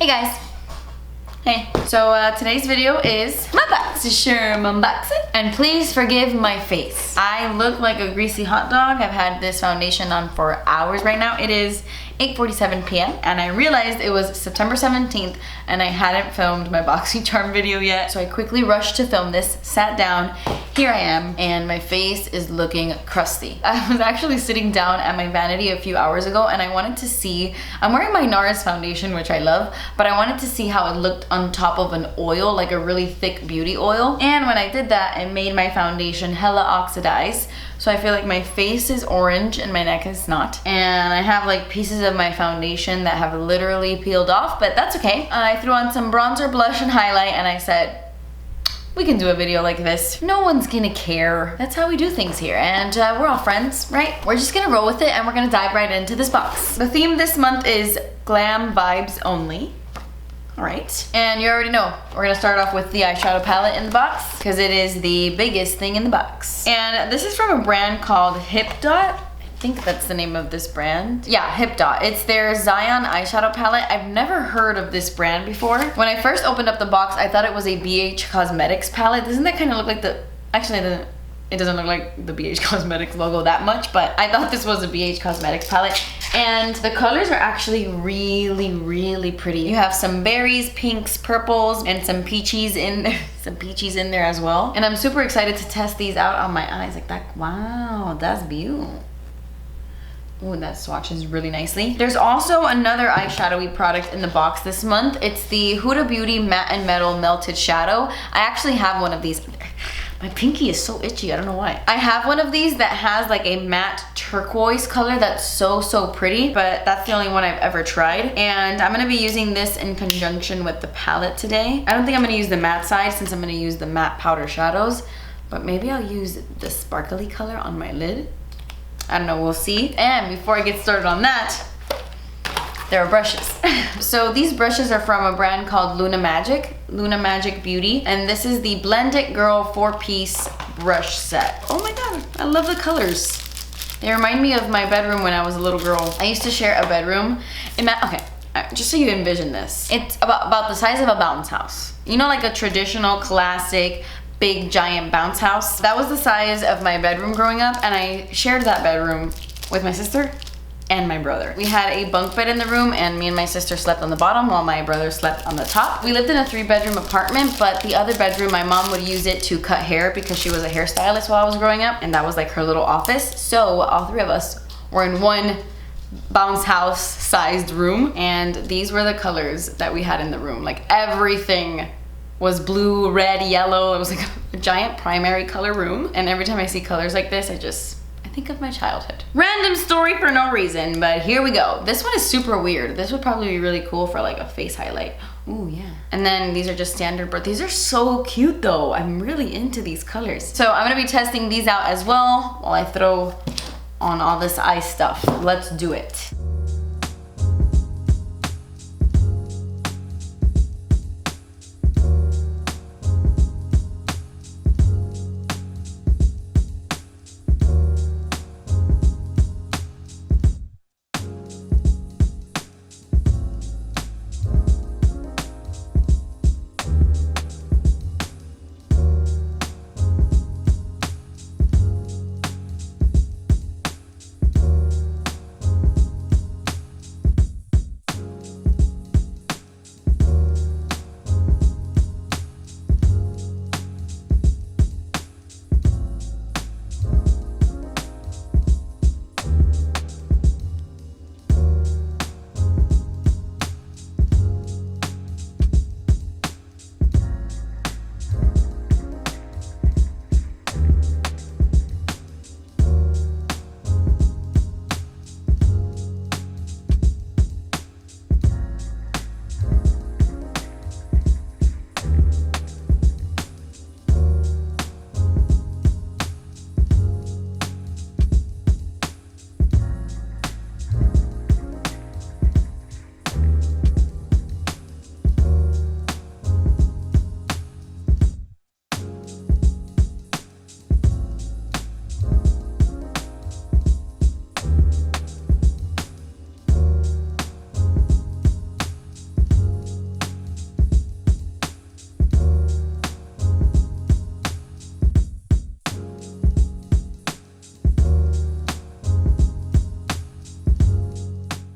Hey guys. Hey. So today's video is my BOXYCHARM unboxing. And please forgive my face. I look like a greasy hot dog. I've had this foundation on for hours right now. It is 8:47 p.m. and I realized it was September 17th and I hadn't filmed my BOXYCHARM video yet. So I quickly rushed to film this, sat down, here I am, and my face is looking crusty. I was actually sitting down at my vanity a few hours ago and I wanted to see, I'm wearing my NARS foundation, which I love, but I wanted to see how it looked on top of an oil, like a really thick beauty oil. And when I did that, it made my foundation hella oxidized. So I feel like my face is orange and my neck is not. And I have like pieces of my foundation that have literally peeled off, but that's okay. I threw on some bronzer, blush, and highlight and I said, we can do a video like this. No one's gonna care. That's how we do things here. And we're all friends, right? We're just gonna roll with it and we're gonna dive right into this box. The theme this month is glam vibes only. All right, and you already know, we're gonna start off with the eyeshadow palette in the box because it is the biggest thing in the box. And this is from a brand called Hipdot. I think that's the name of this brand. Yeah, Hipdot. It's their Zion eyeshadow palette. I've never heard of this brand before. When I first opened up the box, I thought it was a BH Cosmetics palette. Doesn't that kind of look like the, actually it doesn't look like the BH Cosmetics logo that much, but I thought this was a BH Cosmetics palette. And the colors are actually really, really pretty. You have some berries, pinks, purples, and some peaches in there. Some peaches in there as well. And I'm super excited to test these out on my eyes. Like that, wow, that's beautiful. Ooh, that swatches really nicely. There's also another eyeshadowy product in the box this month. It's the Huda Beauty Matte and Metal Melted Shadow. I actually have one of these. My pinky is so itchy, I don't know why. I have one of these that has like a matte turquoise color that's so pretty, but that's the only one I've ever tried. And I'm gonna be using this in conjunction with the palette today. I don't think I'm gonna use the matte side since I'm gonna use the matte powder shadows, but maybe I'll use the sparkly color on my lid. I don't know, we'll see. And before I get started on that, there are brushes. So these brushes are from a brand called Luna Magic Beauty, and this is the Blend It Girl 4-piece brush set. Oh my god, I love the colors. They remind me of my bedroom when I was a little girl. I used to share a bedroom. Okay, just so you envision this. It's about the size of a bounce house. You know, like a traditional classic big giant bounce house. That was the size of my bedroom growing up, and I shared that bedroom with my sister and my brother. We had a bunk bed in the room and me and my sister slept on the bottom while my brother slept on the top. We lived in a 3-bedroom apartment, but the other bedroom, my mom would use it to cut hair because she was a hairstylist while I was growing up, and that was like her little office. So all 3 of us were in one bounce house sized room, and these were the colors that we had in the room. Like everything was blue, red, yellow. It was like a giant primary color room, and every time I see colors like this, I think of my childhood. Random story for no reason, but here we go. This one is super weird. This would probably be really cool for like a face highlight. Ooh, yeah. And then these are just standard, but these are so cute though. I'm really into these colors. So I'm gonna be testing these out as well while I throw on all this eye stuff. Let's do it.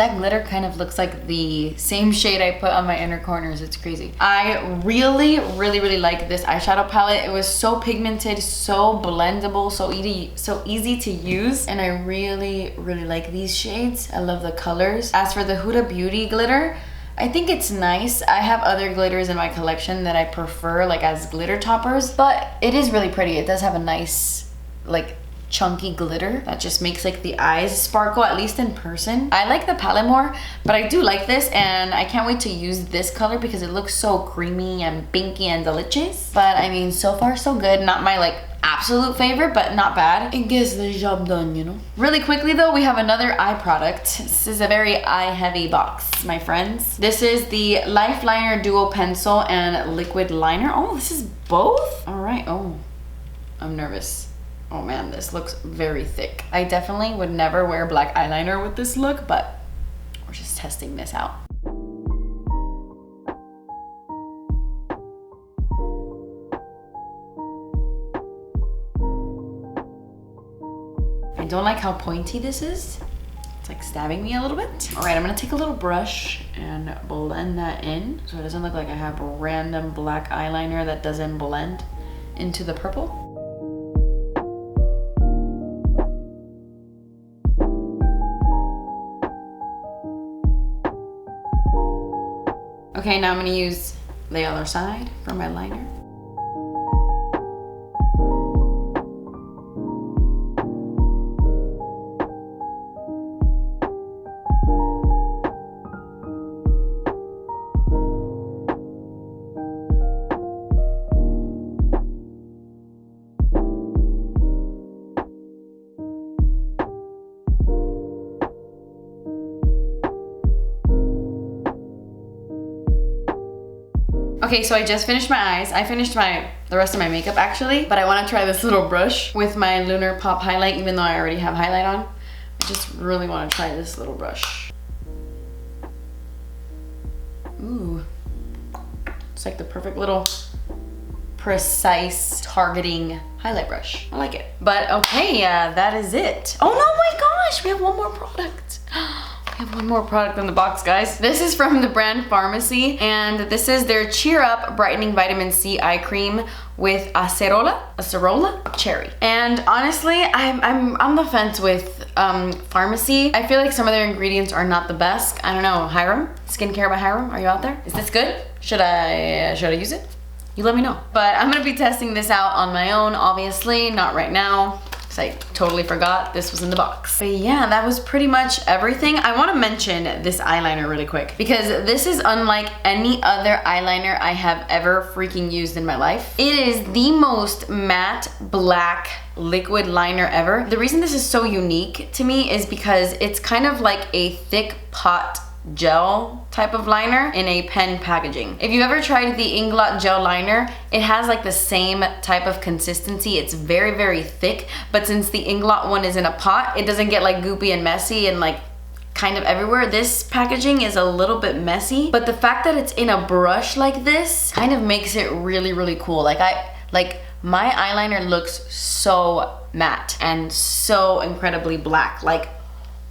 That glitter kind of looks like the same shade I put on my inner corners. It's crazy. I really like this eyeshadow palette. It was so pigmented, so blendable, so easy to use. And I really like these shades. I love the colors. As for the Huda Beauty glitter, I think it's nice. I have other glitters in my collection that I prefer like as glitter toppers, but it is really pretty. It does have a nice like chunky glitter that just makes like the eyes sparkle, at least in person. I like the palette more, but I do like this, and I can't wait to use this color because it looks so creamy and pinky and delicious. But I mean, so far so good. Not my like absolute favorite, but not bad. It gets the job done, you know. Really quickly though, we have another eye product. This is a very eye heavy box, my friends. This is the Life Liner Duo Pencil and Liquid Liner. Oh, this is both? All right. Oh, I'm nervous. Oh man, this looks very thick. I definitely would never wear black eyeliner with this look, but we're just testing this out. I don't like how pointy this is. It's like stabbing me a little bit. All right, I'm gonna take a little brush and blend that in so it doesn't look like I have random black eyeliner that doesn't blend into the purple. Okay, now I'm gonna use the other side for my liner. Okay, so I just finished my eyes. I finished the rest of my makeup actually, but I want to try this little brush with my ColourPop highlight, even though I already have highlight on. I just really want to try this little brush. Ooh, it's like the perfect little precise targeting highlight brush. I like it. But okay, that is it. Oh no, my gosh, we have one more product. I have one more product in the box, guys. This is from the brand Farmacy, and this is their Cheer Up Brightening Vitamin C Eye Cream with acerola cherry. And honestly, I'm on the fence with Farmacy. I feel like some of their ingredients are not the best. I don't know. Hiram, skincare by Hiram, are you out there? Is this good? Should I use it? You let me know. But I'm gonna be testing this out on my own, obviously, not right now, because I totally forgot this was in the box. But yeah, that was pretty much everything. I want to mention this eyeliner really quick because this is unlike any other eyeliner I have ever freaking used in my life. It is the most matte black liquid liner ever. The reason this is so unique to me is because it's kind of like a thick pot gel type of liner in a pen packaging. If you ever tried the Inglot gel liner, it has like the same type of consistency. It's very thick, but since the Inglot one is in a pot, it doesn't get like goopy and messy and like kind of everywhere. This packaging is a little bit messy, but the fact that it's in a brush like this kind of makes it really cool. Like my eyeliner looks so matte and so incredibly black. Like,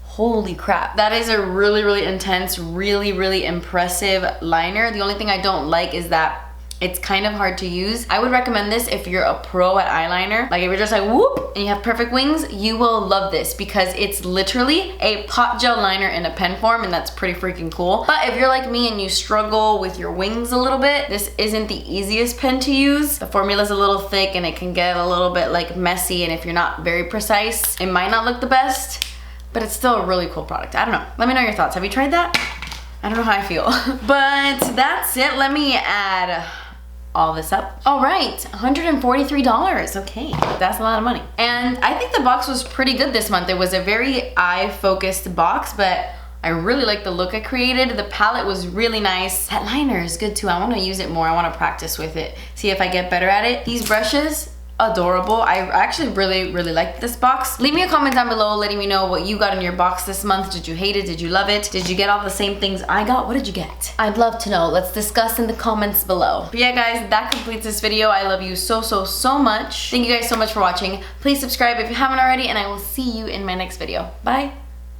holy crap. That is a really intense, really impressive liner. The only thing I don't like is that it's kind of hard to use. I would recommend this if you're a pro at eyeliner. Like if you're just like whoop and you have perfect wings, you will love this because it's literally a pot gel liner in a pen form, and that's pretty freaking cool. But if you're like me and you struggle with your wings a little bit, this isn't the easiest pen to use. The formula's a little thick and it can get a little bit like messy, and if you're not very precise, it might not look the best, but it's still a really cool product. I don't know. Let me know your thoughts. Have you tried that? I don't know how I feel. But that's it. Let me add all this up. All right, $143. Okay, that's a lot of money. And I think the box was pretty good this month. It was a very eye-focused box, but I really like the look I created. The palette was really nice. That liner is good too. I want to use it more. I want to practice with it, see if I get better at it. These brushes, adorable. I actually really like this box. Leave me a comment down below letting me know what you got in your box this month. Did you hate it? Did you love it? Did you get all the same things I got? What did you get? I'd love to know. Let's discuss in the comments below. But yeah guys, that completes this video. I love you so much. Thank you guys so much for watching. Please subscribe if you haven't already, and I will see you in my next video. Bye.